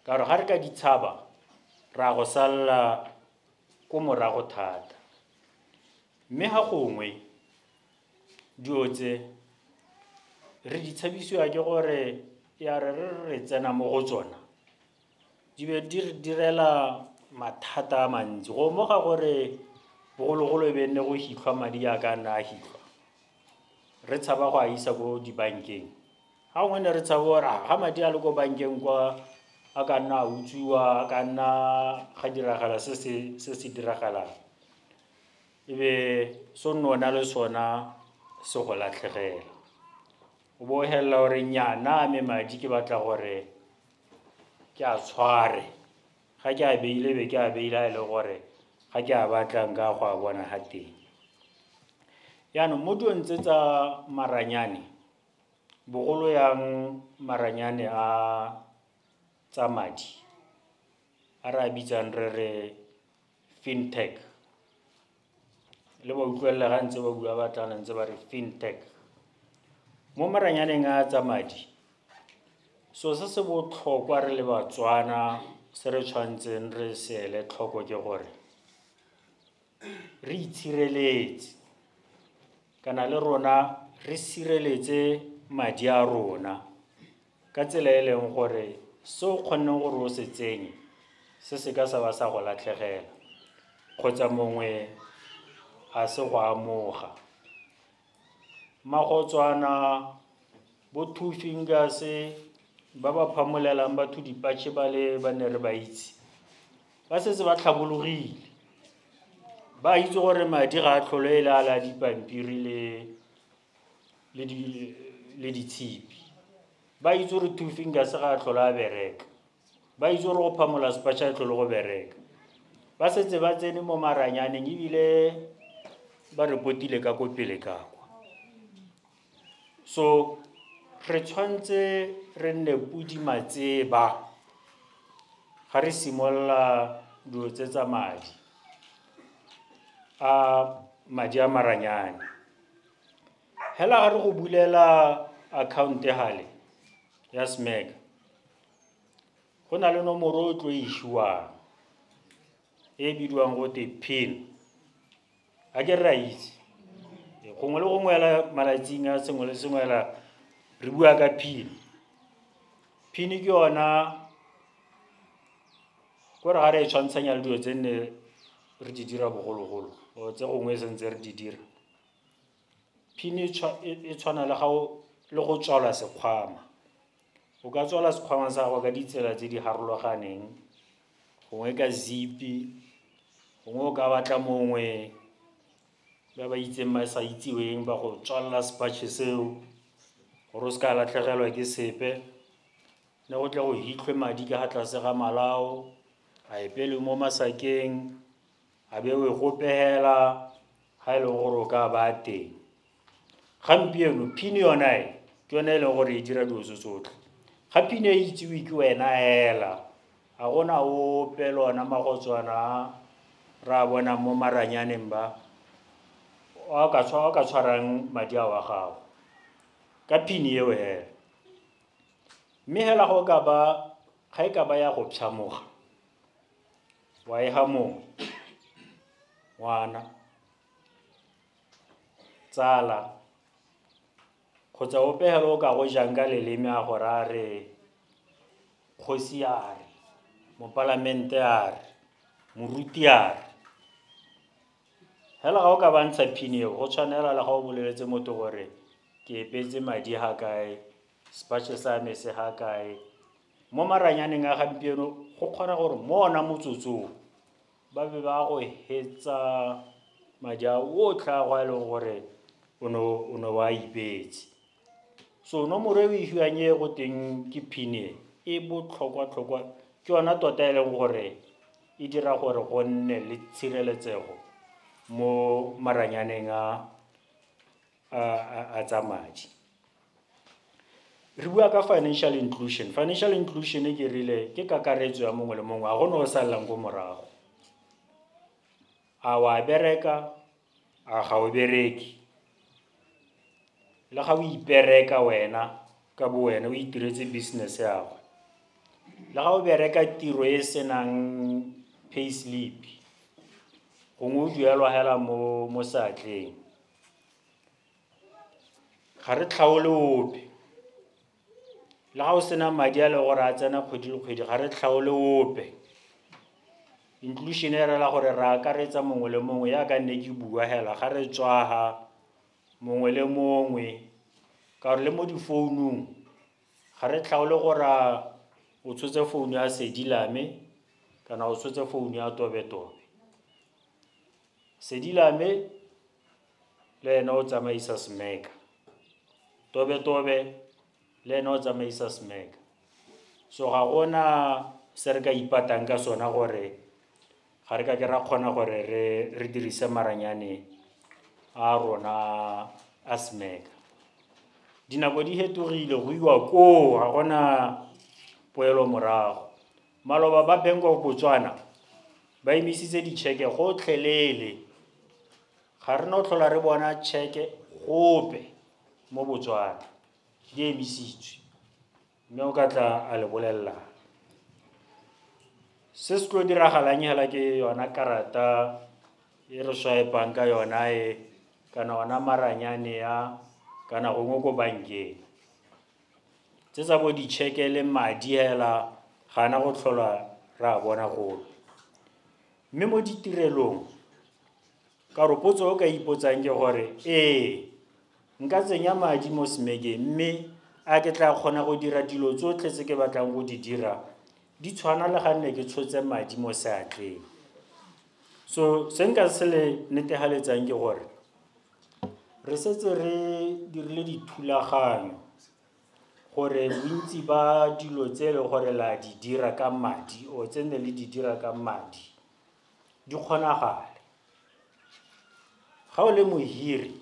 ka re ga re ka ditshaba ra go salla ko morago thata mme ha gongwe dio tse re di tshabisiwa ke gore ya re tsena mo go tsona di be di re direla mathata a mantsi go moga gore bogologolo e be nne go hitlhwa madi a ka nna a hitlhwa re tshaba go a isa ko dibankeng ha gongwe ne re tshaba gore ga madi a le ko bankeng kwa a ka nna a utswiwa a ka nna ga diragala se se diragalang e be so nona le sona se go latlhegela o bo hella gore nyana me madi ke batla gore ke a tshware ga ke a beile be ke a beile le gore ga ke a batlang ka go a bona ha teng yaanong mo dilong tse tsa maranyane bogolo yang maranyane a tsa madi a re a bitsang re re fintech le ba utlwella ga ntse ba bua batlana ntse ba re fintech mo maranyaneng a tsa madi so se se botlhokwa re le Batswana se re tshwantseng re se le tlhoko ke gore re itshireletse kana le rona re sireletse madi a rona ka tsela e leng gore se o kgonneng gore o se tsenye se se ka sa ba sa go latlhegela kgotsa mongwe a se go amoga Magotswana bo Two Fingers ba ba phamolelang batho dipatše ba le ba ne re ba itse ba setse ba tlhabologile ba itse gore madi ga a tlhole le ala dipampiri le ditshipi ba itse gore Two Fingers ga a tlhole a bereka ba itse gore go phamola sepatša a tlhole go bereka ba setse ba tsene mo maranyaneng ebile ba re potile ka ko pele ka kwa so re tshwantse re nne pudi matseba ga re simolla dilo tse tsa madi a maranyane hela ga re go bulela account hale ya Smeg go na le nomoro o tlo ishiwang e bidiwang go te pin a ke ra itse gongwe le gongwe la malatsing a sengwe le sengwe la re bua ka pin ke yona gore ga re tshwantshanya le dilo tse nne re di dira bogologolo o tse gongwe sentse re di dira pin e tshwana le go tswala sekgwama o ka tswala sekgwama sa go ka ditsela tse di harologaneng gongwe ka zipi gongwe o ka batla mongwe ba ba itseng ba sa itsiweng ba go tswalla sepatšhe seo gore o se ka latlhegelwa ke sepe le go tle go hitlhwe madi ka ga tlase ga malao a epele mo masakeng a be o e gopela ga e leng gore o ka ba teng gampieno pin yona ke yone e leng gore e dira dilo tse tsotlhe ga pin e itsewe ke wena hela ga gona ope le ona Magotswana ra bona mo maranyaneng ba o ka tshwarang madi a wa gago ka pin eo hela mme hela ga e ka ba ya go pšhamoga wa e ha mongwe ngwana tsala kgotsa o pehelo o ka go jang ka leleme a gore a re kgosi a re mopalamente a re moruti a re hela ga o ka bantsha pin eo go tshwanela le ga o boleletse motho gore ke epetse madi ha kae sepatšhe sa me se ha kae mo maranyaneng a gampieno go kgona gore mo ona motsotsong ba be ba go hetsa madi a otlhe a go a leng gore o ne wa ipetse so nomoro e o e fiwang e go teng ke pin e botlhokwa-tlhokwa ke yona tota e leng gore e dira gore go nne le tshireletsego mo maranyaneng a tsa madi re bua ka financial inclusion e ke rile ke kakaretso ya mongwe le mongwe a gone o sallang ko morago a wa bereka a ga o bereke le ga o ipereka wena ka bo wena o itiretse business yago le ga o bereka tiro e senang pay slip gongwe o duelwa hela mo seatleng ga re tlhaole ope le ga o sena madi a le gore a tsena kgwedi le kgwedi ga re tlhaole ope inclusion e rela gore re akaretsa mongwe le mongwe ya ka nne ke bua hela ga re tswaga mongwe le mongwe ka gore le mo difounung ga re tlhaole gore o tshotse founu ya Sedilame kana o tshotse founu ya Tobe-Tobe. Sedilame le ena o tsamaisa Smeka, Tobe-Tobe le ena o tsamaisa Smeka. So ga gona se re ka ipatang ka sona gore ga re ka ke ra kgona gore re dirise maranyane a rona a Smeka. Dinako di hetogile go iwa ko ga gona poelo morago. Maloba ba Bank of Botswana ba emisitse ditšheke gotlhelele ga re no tlhola re bona tšheke gope mo Botswana di emisitswe mme o ka tla a le bolelela se se tlo diragalang hela ke yona karata e re swipang ka yona kana ona maranyane ya kana gongwe ko bankeng tse tsa bo ditšheke le madi hela gana go tlhola ra bona gope mme mo ditirelong ka re potso o ka ipotsang ke gore nka tsenya madi mo Smekeng mme a ke tla kgona go dira dilo tsotlhe tse ke batlang go di dira di tshwana le ga nne ke tshotse madi mo seatleng. So se nka se le netegaletsang ke gore re setse re dirile dithulaganyo gore bontsi ba dilo tse le gore la di dira ka madi o tsene le di dira ka madi di kgonagale ga o le mohiri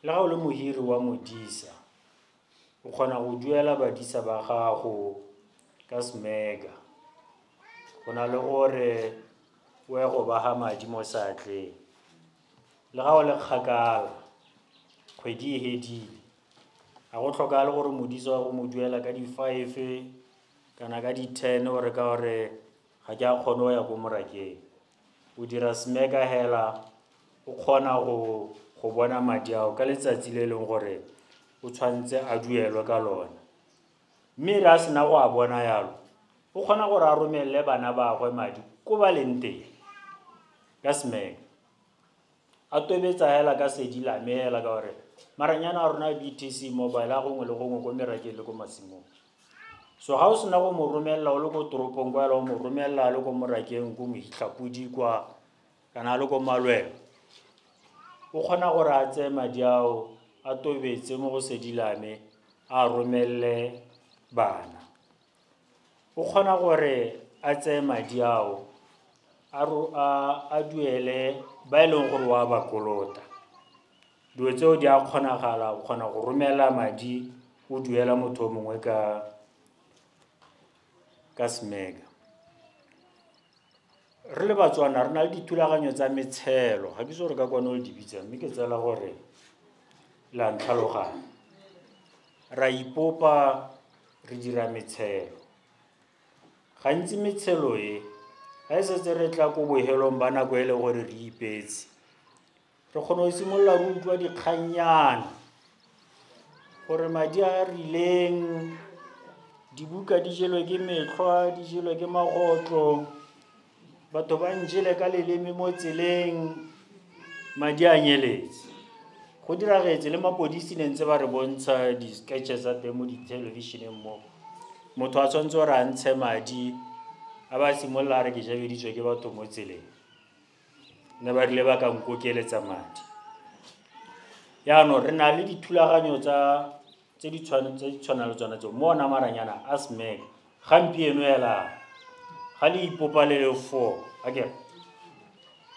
le ga o le mohiri wa modisa o kgona go duela badisa ba gago ka Smeka go na le gore o ye go baga madi mo seatleng le ga o le kgakala kgwedi e hedile ga go tlhokagale gore modisa wa go mo duela ka di-5 kana ka di-10 gore ka gore ga ke a kgone go ya ko morakeng o dira Smeka hela o kgona go bona madi ao ka letsatsi le leng gore o tshwantse a duelwe ka lona mme re a sena go a bona yalo o kgona gore a romelle bana ba gwe madi ko ba leng teng ka Smeka a tobetsa hela ka Sedilame hela ka gore maranyana a rona BTC mobile a gongwe le gongwe ko merakeng le ko masimong. So ga o sena go mo romella o le ko toropong kwa o mo romella le ko morakeng ko Mohitlapodi kwa kana le ko Malwelo o kgona gore a tseye madi ao a tobetse mo go Sedilame a romelle bana o kgona gore a tseye madi ao a duele ba e leng gore wa ba kolota dilo tseo di a kgonagala o kgona go romela madi o duela motho mongwe ka Smeka. Re le Batswana re na le dithulaganyo tsa metshelo ga ke se gore ka kwana o le di bitsa mme ke tsela gore la ntlhaloganya ra ipopa re dira metshelo gantsi metshelo ga e setse re tla ko bohelong ba nako e le gore re ipetse re kgona go simolola re utlwa dikganyana gore madi a rileng dibuka di jelwe ke metlhwa di jelwe ke magotlo batho ba njele ka leleme mo tseleng madi a nyeletse go diragetse le mapodisi ne ntse ba re bontsha di-sketches tsa teng mo di-televisioneng mo motho a tshwanetse gore a ntshe madi a ba simolola a re ke jabeditswe ke batho mo tseleng ne ba rile ba ka nkokeletsa madi yaanong re na le dithulaganyo tse di tshwana le tsona tseo mo ona maranyana a Smeka gampieno hela ga le ipopa le le 4 akere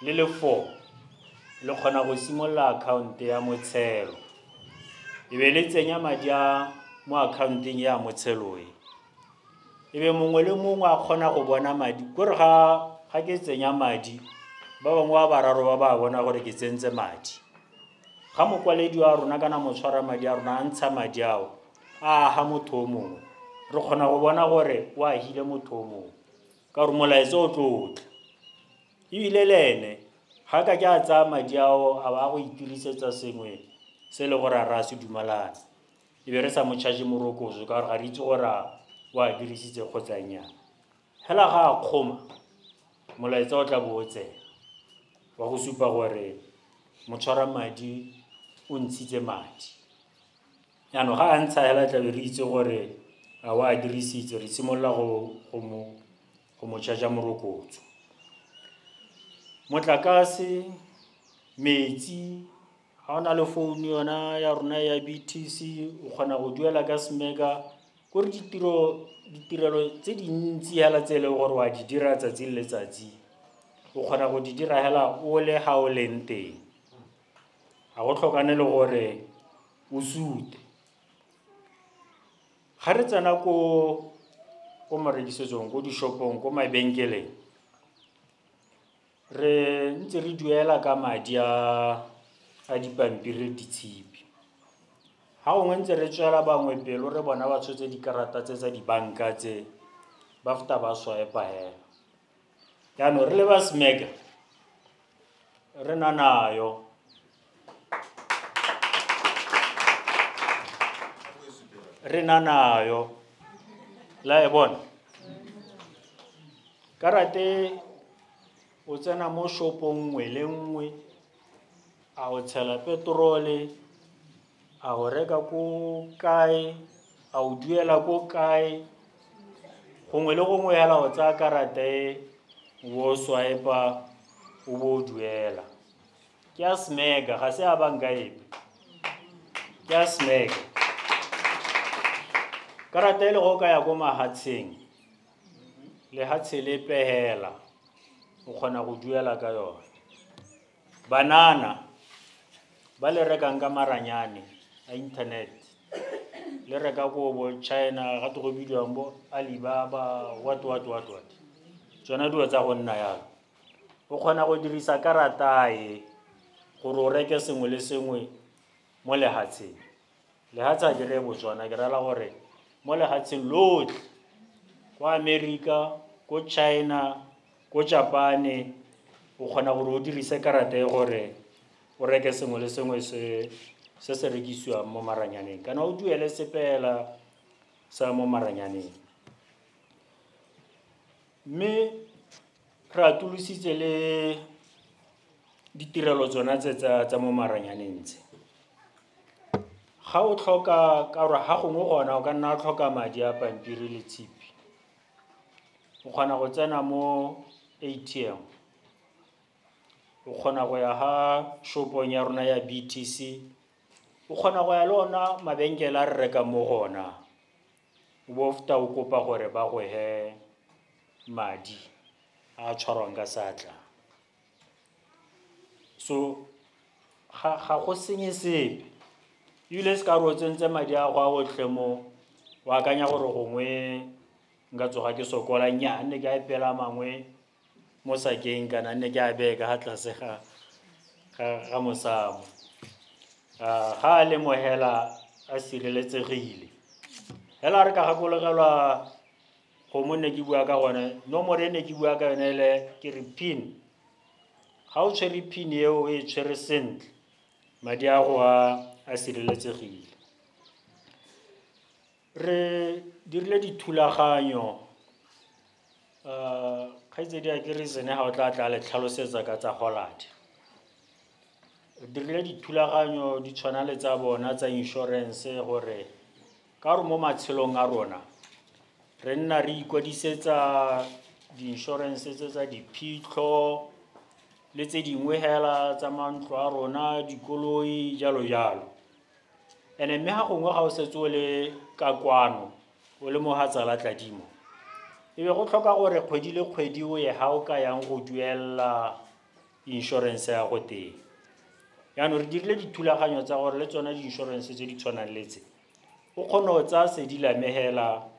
le le 4 le kgona go simolola account ya motshelo e be le tsenya madi a mo accounteng ya motshelo e be mongwe le mongwe a kgona go bona madi gore ga ke tsenya madi ba bangwe ba bararo ba ba bona gore ke tsentse madi ga mokwaledi wa rona kana motshwara madi a rona a ntsha madi ao a ha motho o mongwe re kgona go bona gore o ahile motho o mongwe ka gore molaetsa o tlo tla ebile le ene ga ka ke a tsaya madi ao a ba go itirisetsa sengwe se le gore a re a se dumalana e be re sa mo charge morokotso ka gore ga re itse gore o a dirisitse kgotsa nnyaa hela ga a kgoma molaetsa o tla bo o tsena wa go supa gore motshwara madi o ntshitse madi yaanong ga a ntsha hela tla be re itse gore a o a dirisitse re simolola go mo charge morokotso motlakase metsi ga o na le founu yona ya rona ya BTC o kgona go duela ka smega kore ditirelo tse dintsi hela tse le gore wa di dira tsatsi le letsatsi o kgona go di dira hela o le ga o leng teng ga go tlhokane le gore o sute ga re tsena ko marekisetsong ko dishopong ko mabenkeleng re ntse re duela ka madi a dipampiri ditshipi ga gongwe ntse re tswela bangwe pelo re bona ba tshotse dikarata tse tsa dibanka tse ba feta ba swipe hela yaanong re le ba smega re na nayo la e bona karate o tsena mo shopong nngwe le nngwe a o tshela petrole a o reka ko kae a o duela ko kae gongwe le gongwe hela o tsaya karata e o swipe-a o bo o duela ke a smega ga se a banka epe ke a smega karata e le go ka ya ko mahatsheng lehatshe le pehela o kgona go duela ka yona banana ba le rekang ka maranyane a internet le reka ko bo China ga go bidiwang bo Alibaba what tsona dilo tsa go nna yalo o kgona go dirisa karata e gore o reke sengwe le sengwe mo lehatsheng lehatsa ke re botswana ke rala gore mo lehatsheng lotlhe ko America ko China ko Japan o kgona gore o dirise karata e gore o reke sengwe le sengwe se rekisiwang mo maranyaneng kana o duele sepela sa mo maranyaneng mme re atolositse le ditirelo tsona tse tsa mo maranyaneng tse ga o tlhoka ka gore ga gongwe gona o ka nna tlhoka madi a pampiri le tshipi o kgona go tsena mo ATM o kgona go ya ha shopong ya rona ya BTC o kgona go ya le ona mabenkele a re reka mo gona o bo feta o kopa gore ba go he madi a tshwarwang ka satla so ga go senye sepe ile se ka re o tsentse madi a go a otlhe mo wa akanya gore gongwe nka tsoga ke sokola nnyaa nne ke a epela mangwe mo sakeng kana nne ke a beka ga tlase ga mosamo ga a le mohela a sireletsegile hela re ka gakologelwa go mo nne ke bua ka gone nomoro e ne ke bua ka yone ele ke re pin ga o tshwere pin eo e tshwere sentle madi a go a sireletsegile re dirile dithulaganyo kgaitsedi a ke re sene ga o tla le tlhalosetsa ka tsa Holland re dirile dithulaganyo di tshwana le tsa bona tsa insurance gore ka gore mo matshelong a rona re nna re ikwadisetsa di-insurance tse tsa diphitlho le tse dingwe hela tsa mantlo a rona dikoloi jalo ene mme ga gongwe ga o setse o le ka kwano o le mohatsala tladimo e be go tlhoka gore kgwedi le kgwedi o ye ha o ka yang go duela insurance ya go teng yaanong re dirile dithulaganyo tsa gore le tsona di-insurance tse di tshwanang le tse o kgona go tsaya sedi la mehela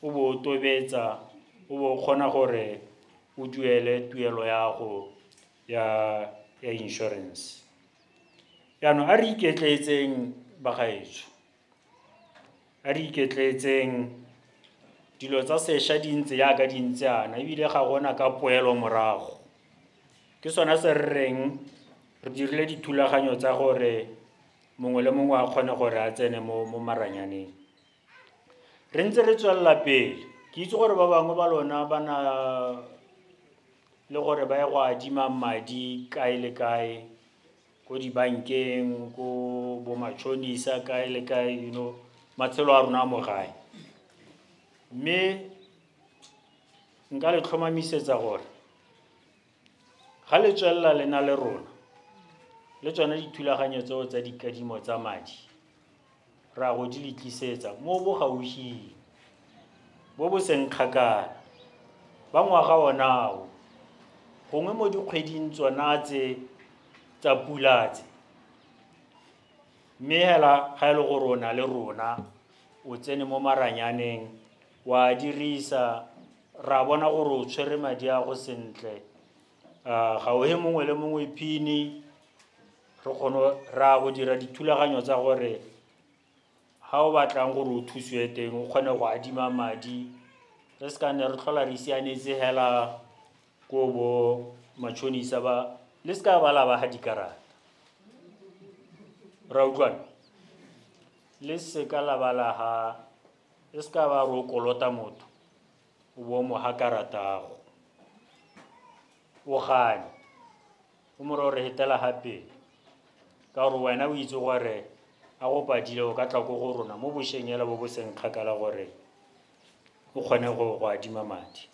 o bo o tobetsa o bo o kgona gore o duele tuelo ya go ya insurance yaanong a re iketletseng bagaetsho a re iketletseng dilo tsa sesha di ntse ya ka di ntse ana ebile ga gona ka poelo morago ke sona se reng re dirile dithulaganyo tsa gore mongwe le mongwe a kgone gore a tsene mo maranyaneng re ntse re tswella pele ke itse gore ba bangwe ba lona ba na le gore ba ye go adima madi kae le kae ko dibankeng ko bo matšhonisa kae le kae matshelo a rona a mo gae mme nka le tlhomamisetsa gore ga le tswella le na le rona le tsona dithulaganyo tseo tsa dikadimo tsa madi ra go di letlisetsa mo bo gaufi bo bo seng kgakala ba ngwaga onao gongwe mo dikgweding tsona tse tsa pulatse mme hela ga e le gore o na le rona o tsene mo maranyaneng wa dirisa ra bona gore o tshwere madi a go sentle ga o he mongwe le mongwe phini re kgone ra go dira dithulaganyo tsa gore ha o batlang gore o thusiwe teng o kgone go adima madi re se ka ne re tlhola re sianetse hela ko bo matšhonisa ba le se ka ba la ba ha dikarata ra utlwana le se ka la ba la ha le se ka ba re o kolota motho o bo mo ha karata go o gane o mo re hetela hape ka gore wena o itse gore a go padile o ka tla ko go rona mo bošengela bo bo seng kgakala gore o kgone go adima madi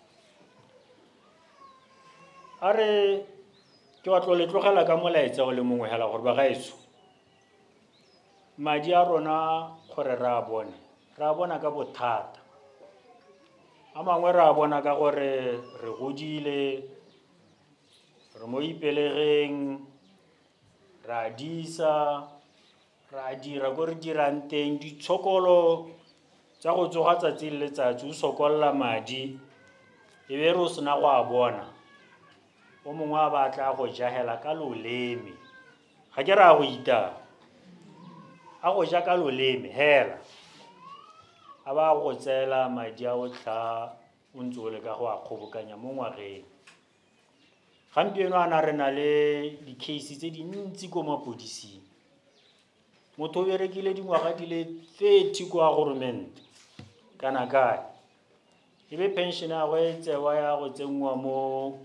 a re ke wa tlo le tlogela ka molaetsa go le mongwe hela gore ba gaetso madi a rona gore ra bona ka bothata a mangwe ra bona ka gore re godile re mo ipelegeng ra disa ra dira go re dirang teng ditshokolo tsa go tsoga tsatsi le letsatsi o sokolla madi e be re o sena go a bona o mongwe a batla go jahela ka loleme ga ke ra go ita a go ja ka loleme hela a ba go tsela madi a o tla o ntse o le ka go a kgobokanya mo ngwageng gampieno a na re na le di-case tse dintsi ko mapodising motho o berekile dingwaga di le 30 kwa government kana kae e be pension ya go e tsewa ya go tsenngwa mo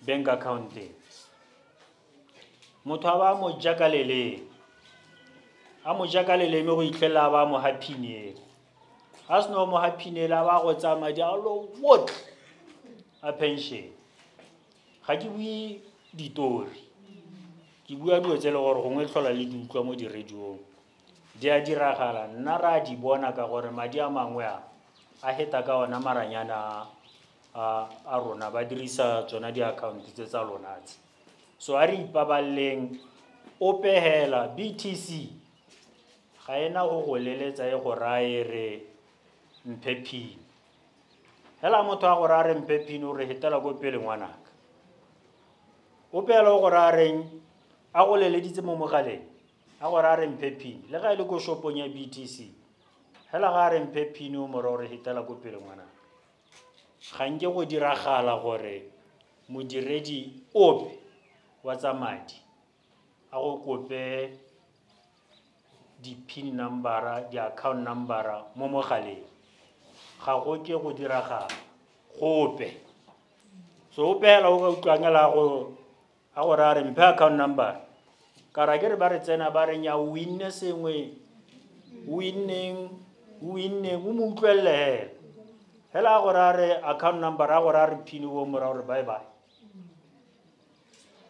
bank accounteng motho a ba mo jaka leleme go itlhela ba mo happinele a seno mo happinele a ba go tsa madi a lo wotle a pension ga ke bue ditori ke bua dilo tse le gore gongwe tlhola le di utlwa mo diradiong di a diragala nna ra di bona ka gore madi a mangwe a heta ka ona maranyana a rona ba dirisa tsona di-account tse tsa lona tse so a re ipaballeng o pehela BTC ga ena go leletsa e go rae re mphephini hela motho a go ra re mphephini o re hetela go pele ngwanaka o pehela go ra reng a go leleditse mo mogaleng a go ra re mphephini le ga ile go shopong ya BTC hela ga re mphephini o mo re hetela go pele ngwanaka ga nke go diragala gore modiredi ope wa tsa madi a go kope di-pin number di-account number mo mogaleng ga go ke go diragala gope so o pela o ga utlwangela a go ra re mphe account number ka ra ke re ba re tsena ba re nya winne sengwe winning o mo utlwelle hela go ra re account number a go ra re pin o mo ra re bye bye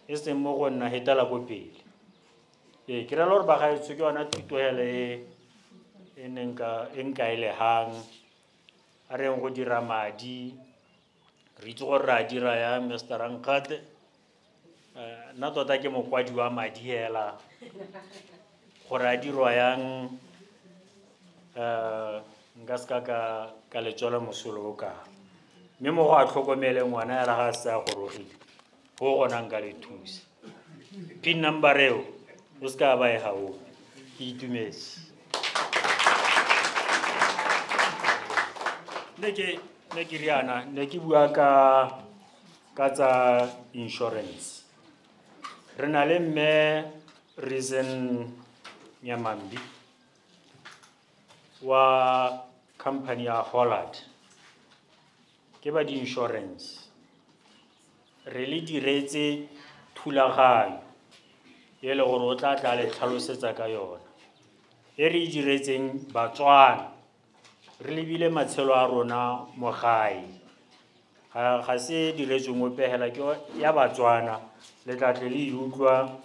e se mo go nna hetela go pele ke ra lor ba ga itse ke ona thuto hele e nka ile hang a re go dira madi re itse gore ra dira ya Mr. Rankate nna tota ke mokwadi wa madi hela gore a dirwa yang nka ska ka letswela mosolo o ka mme mo go a tlhokomele ngwana ya la ga sa go rogile go gona nka le thusa pin number eo o ska ba e hawo ke itumetse ne ke riana ne ke bua ka tsa insurance. Re na le mme Reason Nyamambi wa company ya Hollard ke ba di insurance. Re le diretse thulaganyo ye le gore o tla le tlhalosetsa ka yona e re diretseng Batswana. Re lebile matshelo a rona mo gae ga se diretseng o pehela ke ya Batswana le tla tle le utlwa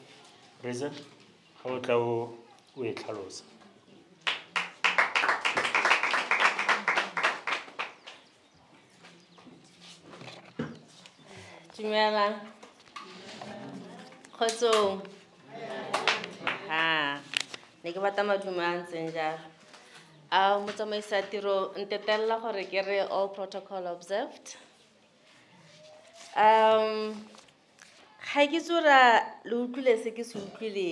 Reason ga o tla o e tlhalosa. Dumela. Kgotsong. Ne ke batla madume a ntseng jalo. Motsamaisa tiro ntetella gore ke re all protocol observed. Ga ke tsora le utlwile se ke se utlwile